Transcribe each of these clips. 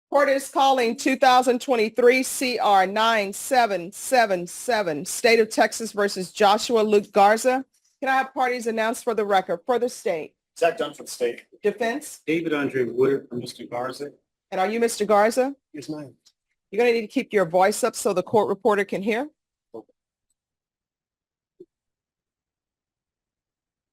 Court is calling 2023 CR 9777, State of Texas versus Joshua Luke Garza. Can I have parties announced for the record for the state? Zach Dunn for the state. Defense? David Andre Woodard from Mr. Garza. And are you Mr. Garza? Yes, ma'am. You're going to need to keep your voice up so the court reporter can hear.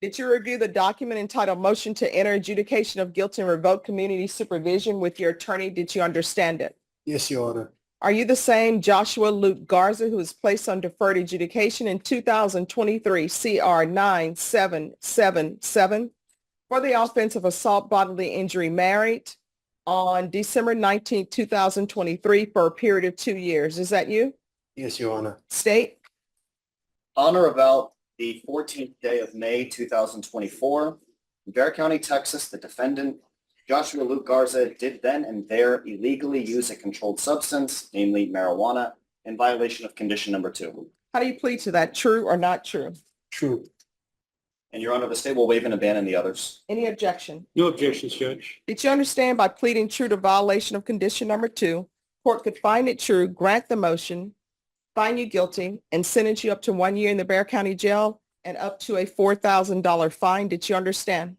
Did you review the document entitled Motion to Enter Adjudication of Guilt and Revoke Community Supervision with your attorney? Did you understand it? Yes, Your Honor. Are you the same Joshua Luke Garza who was placed on deferred adjudication in 2023 CR 9777 for the offense of assault bodily injury, married on December 19, 2023 for a period of 2 years? Is that you? Yes, Your Honor. State? On or about the 14th day of May, 2024, in Bexar County, Texas, the defendant, Joshua Luke Garza, did then and there illegally use a controlled substance, namely marijuana, in violation of condition number 2. How do you plead to that? True or not true? True. And Your Honor, the state will waive and abandon the others. Any objection? No objections, Judge. Did you understand by pleading true to violation of condition number 2, court could find it true, grant the motion, find you guilty, and sentence you up to 1 year in the Bexar County Jail and up to a $4,000 fine? Did you understand?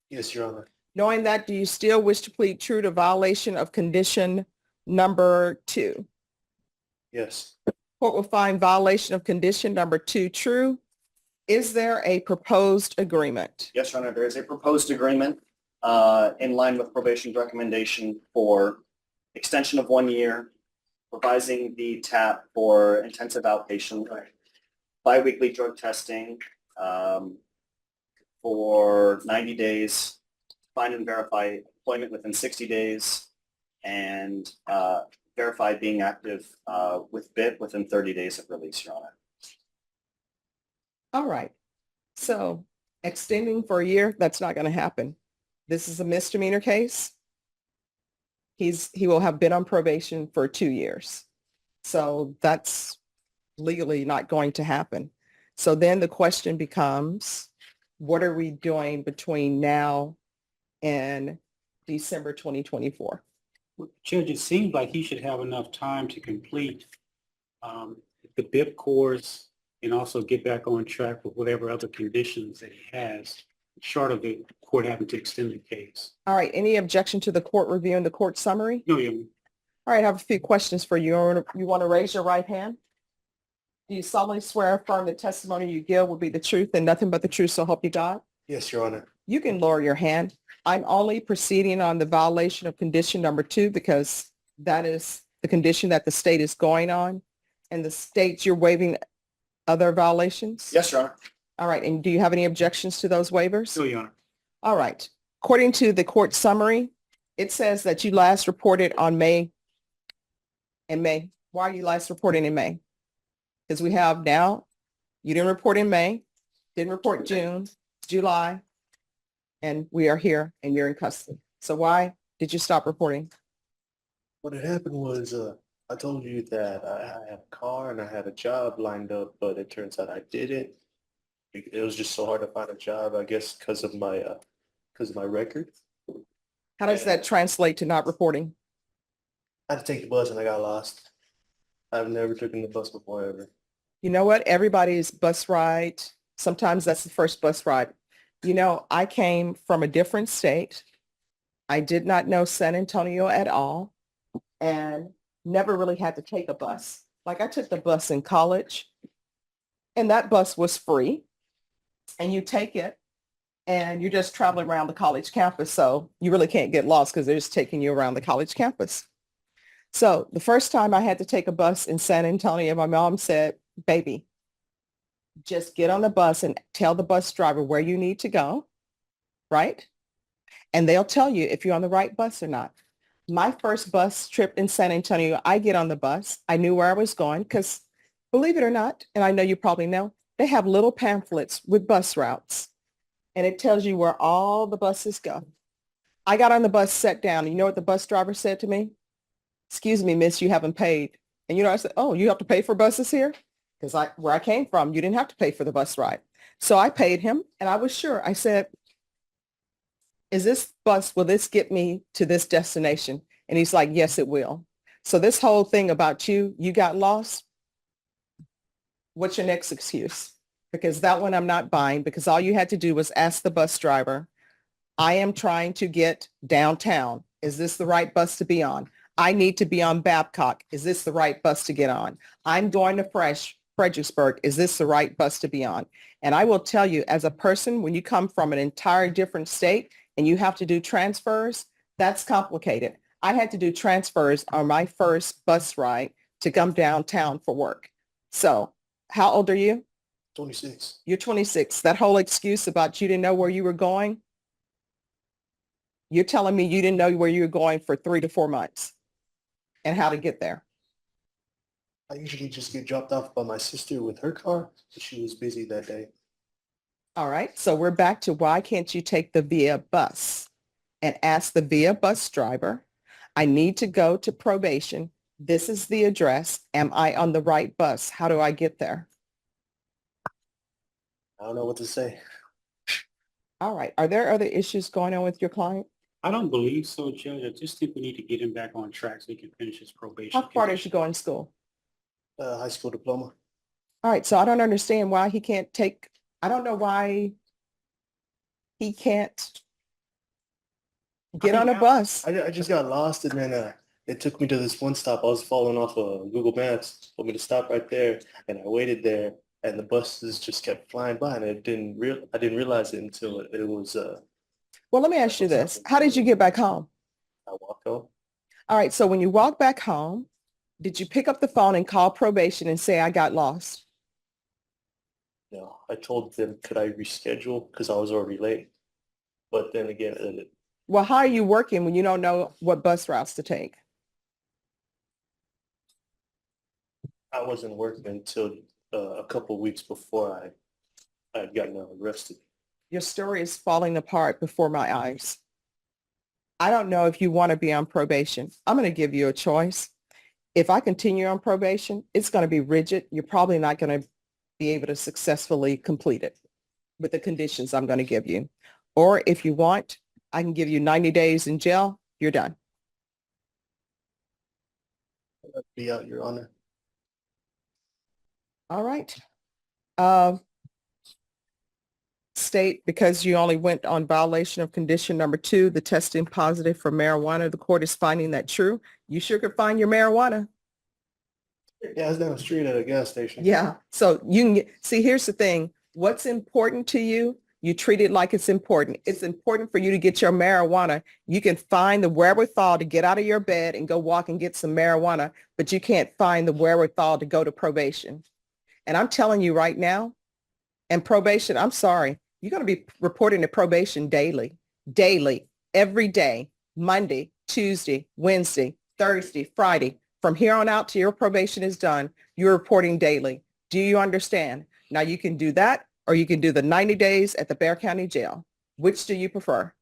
Yes, Your Honor. Knowing that, do you still wish to plead true to violation of condition number 2? Yes. Court will find violation of condition number 2 true. Is there a proposed agreement? Yes, Your Honor, there is a proposed agreement in line with probation's recommendation for extension of 1 year, revising the TAP for intensive outpatient, biweekly drug testing for 90 days, find and verify employment within 60 days, and verify being active with BIT within 30 days of release, Your Honor. All right. So extending for a year, that's not going to happen. This is a misdemeanor case. He will have been on probation for 2 years. So that's legally not going to happen. So then the question becomes, what are we doing between now and December 2024? Judge, it seems like he should have enough time to complete the BIP course and also get back on track with whatever other conditions that he has, short of the court having to extend the case. All right. Any objection to the court reviewing the court summary? No, Your Honor. All right. I have a few questions for you. You want to raise your right hand? Do you solemnly swear or affirm the testimony you give will be the truth and nothing but the truth, so help you God? Yes, Your Honor. You can lower your hand. I'm only proceeding on the violation of condition number 2 because that is the condition that the state is going on. And the states you're waiving other violations? Yes, Your Honor. All right. And do you have any objections to those waivers? No, Your Honor. All right. According to the court summary, it says that you last reported on May. Why are you last reporting in May? Because we have now, you didn't report in May, didn't report June, July, and we are here and you're in custody. So why did you stop reporting? What had happened was I told you that I had a car and I had a job lined up, but it turns out I didn't. It was just so hard to find a job, I guess, because of my record. How does that translate to not reporting? I had to take the bus and I got lost. I've never taken the bus before ever. You know what? Everybody's bus ride, sometimes that's the first bus ride. You know, I came from a different state. I did not know San Antonio at all and never really had to take a bus. Like I took the bus in college and that bus was free and you take it and you're just traveling around the college campus. So you really can't get lost because they're just taking you around the college campus. So the first time I had to take a bus in San Antonio, my mom said, baby, just get on the bus and tell the bus driver where you need to go, right? And they'll tell you if you're on the right bus or not. My first bus trip in San Antonio, I get on the bus. I knew where I was going because, believe it or not, and I know you probably know, they have little pamphlets with bus routes. And it tells you where all the buses go. I got on the bus, sat down. And you know what the bus driver said to me? Excuse me, miss, you haven't paid. And, you know, I said, oh, you have to pay for buses here? Because where I came from, you didn't have to pay for the bus ride. So I paid him and I was sure. I said, is this bus, will this get me to this destination? And he's like, yes, it will. So this whole thing about you got lost. What's your next excuse? Because that one I'm not buying, because all you had to do was ask the bus driver, I am trying to get downtown. Is this the right bus to be on? I need to be on Babcock. Is this the right bus to get on? I'm going to Fredericksburg. Is this the right bus to be on? And I will tell you, as a person, when you come from an entire different state and you have to do transfers, that's complicated. I had to do transfers on my first bus ride to come downtown for work. So how old are you? 26. You're 26. That whole excuse about you didn't know where you were going, you're telling me you didn't know where you were going for 3 to 4 months and how to get there. I usually just get dropped off by my sister with her car, but she was busy that day. All right. So we're back to why can't you take the VIA bus and ask the VIA bus driver, I need to go to probation. This is the address. Am I on the right bus? How do I get there? I don't know what to say. All right. Are there other issues going on with your client? I don't believe so, Judge. I just think we need to get him back on track so he can finish his probation. How far did you go in school? High school diploma. All right. So I don't understand why he can't take, I don't know why he can't get on a bus. I just got lost, and then it took me to this one stop. I was following off of Google Maps, told me to stop right there, and I waited there, and the buses just kept flying by, and I didn't realize it until it was. Well, let me ask you this. How did you get back home? I walked home. All right. So when you walked back home, did you pick up the phone and call probation and say, I got lost? No, I told them, could I reschedule because I was already late. But then again, Well, how are you working when you don't know what bus routes to take? I wasn't working until a couple weeks before I had gotten arrested. Your story is falling apart before my eyes. I don't know if you want to be on probation. I'm going to give you a choice. If I continue on probation, it's going to be rigid. You're probably not going to be able to successfully complete it with the conditions I'm going to give you. Or if you want, I can give you 90 days in jail. You're done. I'll be out, Your Honor. All right. State, because you only went on violation of condition number 2, the testing positive for marijuana, the court is finding that true. You sure could find your marijuana. Yeah, I was down the street at a gas station. Yeah. So you can see, here's the thing. What's important to you, you treat it like it's important. It's important for you to get your marijuana. You can find the wherewithal to get out of your bed and go walk and get some marijuana, but you can't find the wherewithal to go to probation. And I'm telling you right now, and probation, I'm sorry, you're going to be reporting to probation daily, every day, Monday, Tuesday, Wednesday, Thursday, Friday. From here on out till your probation is done, you're reporting daily. Do you understand? Now you can do that, or you can do the 90 days at the Bexar County Jail. Which do you prefer?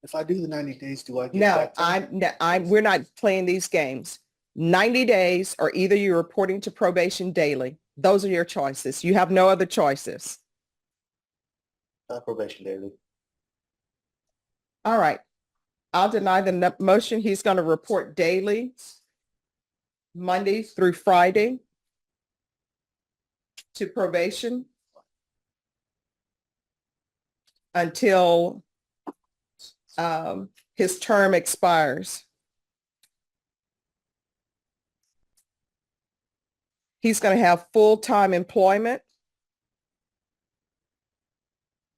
If I do the 90 days, do I get No, back time? we're not playing these games. 90 days, or either you're reporting to probation daily. Those are your choices. You have no other choices. Probation daily. All right. I'll deny the motion. He's going to report daily, Monday through Friday, to probation until his term expires. He's going to have full-time employment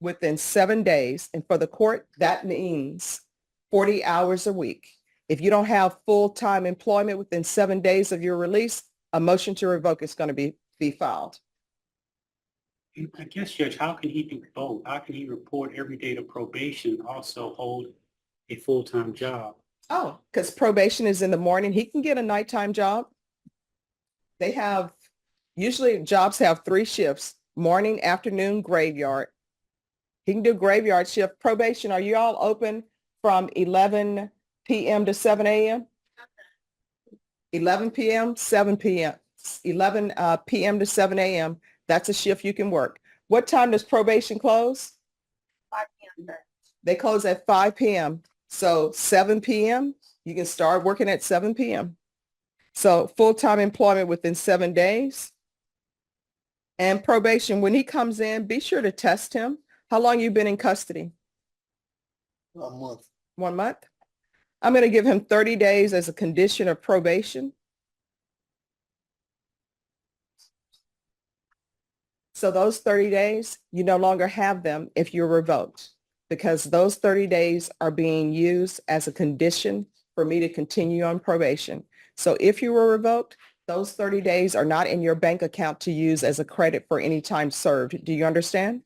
within 7 days. And for the court, that means 40 hours a week. If you don't have full-time employment within 7 days of your release, a motion to revoke is going to be filed. I guess, Judge, how can he do both? How can he report every day to probation and also hold a full-time job? Oh, because probation is in the morning. He can get a nighttime job. They have, usually jobs have 3 shifts, morning, afternoon, graveyard. He can do graveyard shift. Probation, are you all open from 11 p.m. to 7 a.m.? 11 p.m., 7 p.m., 11 p.m. to 7 a.m. That's a shift you can work. What time does probation close? 5 p.m. They close at 5 p.m. So 7 p.m., you can start working at 7 p.m. So full-time employment within 7 days. And probation, when he comes in, be sure to test him. How long you been in custody? A month. 1 month? I'm going to give him 30 days as a condition of probation. So those 30 days, you no longer have them if you're revoked, because those 30 days are being used as a condition for me to continue on probation. So if you were revoked, those 30 days are not in your bank account to use as a credit for any time served. Do you understand?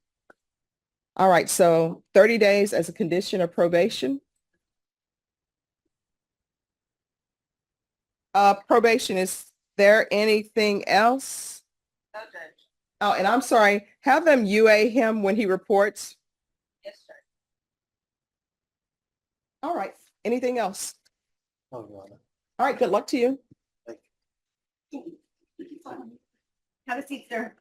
All right, so 30 days as a condition of probation. Probation, is there anything else? No, Judge. Oh, and I'm sorry, have them UA him when he reports. Yes, sir. All right, anything else? Oh, Your Honor. All right, good luck to you. Have a seat, sir.